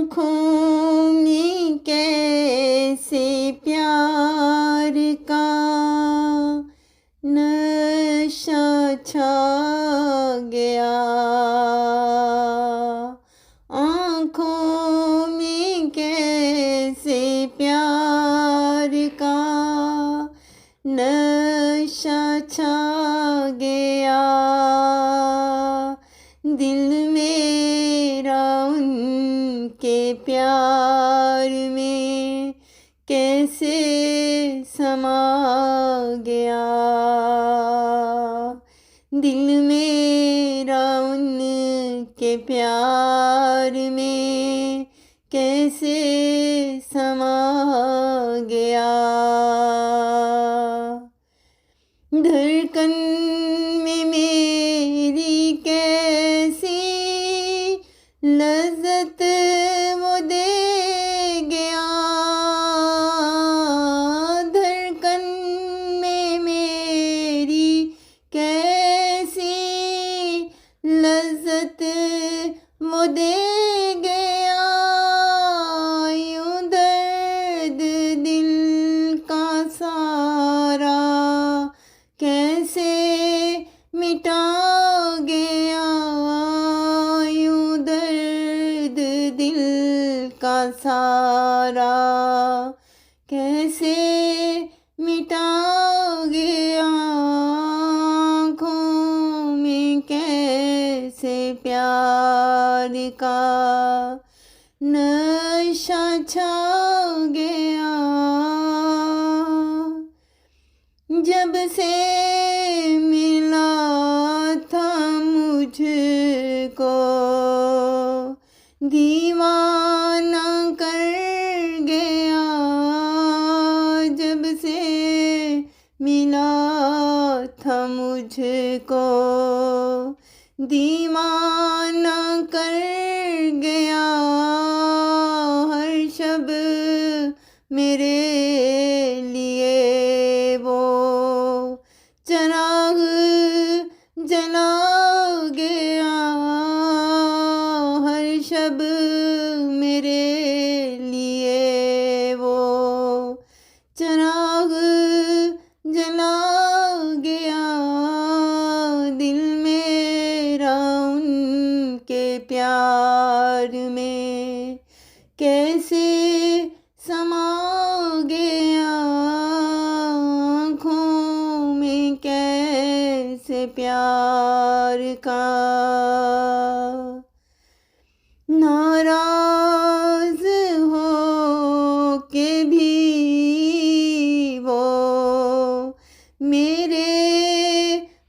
आँखों में कैसे प्यार का नशा छा गया। आँखों में कैसे प्यार का नशा छा गया। दिल मेरा उनके प्यार में कैसे समा गया। दिल मेरा उनके प्यार में कैसे समा गया। धड़कन में मेरी कैसी लज़्ज़त वो दे गया। धड़कन में मेरी कैसी लज़्ज़त वो दे गया। यूं दर्द दिल का सारा कैसे मिटा गया। यूं दर्द दिल का सारा कैसे मिटा गया। आँखों में कैसे प्यार का नशा छा गया। जब से मिला था मुझको दीवाना कर गया। जब से मिला था मुझको दीवाना कर गया। हर शब मेरे लिए वो चिराग जला गया। हर शब मेरे लिए वो चिराग जला गया। दिल मेरा उनके प्यार में कैसे समा गया। आँखों में कैसे प्यार का नाराज़ हो के भी वो मेरे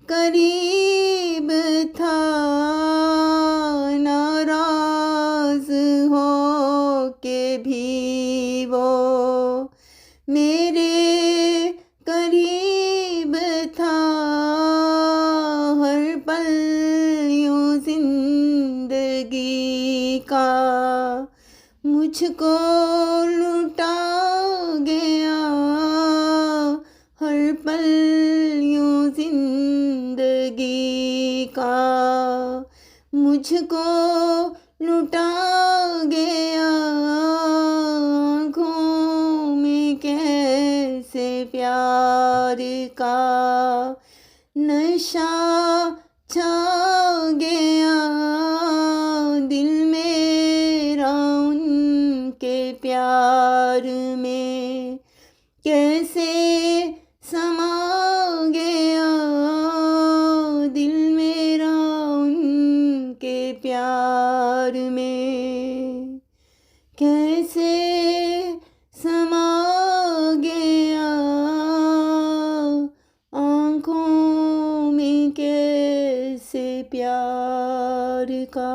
करीब था। नाराज़ हो के भी वो मेरे करीब था। हर पल यूं जिंदगी का मुझको लुटा गया। हर पल यूं जिंदगी का मुझको लुटा गया। आँखों में कैसे प्यार का नशा छा गया। दिल मेरा उनके प्यार में कैसे समा गया। दिल मेरा उनके प्यार में कैसे समा गया। आँखों में कैसे प्यार का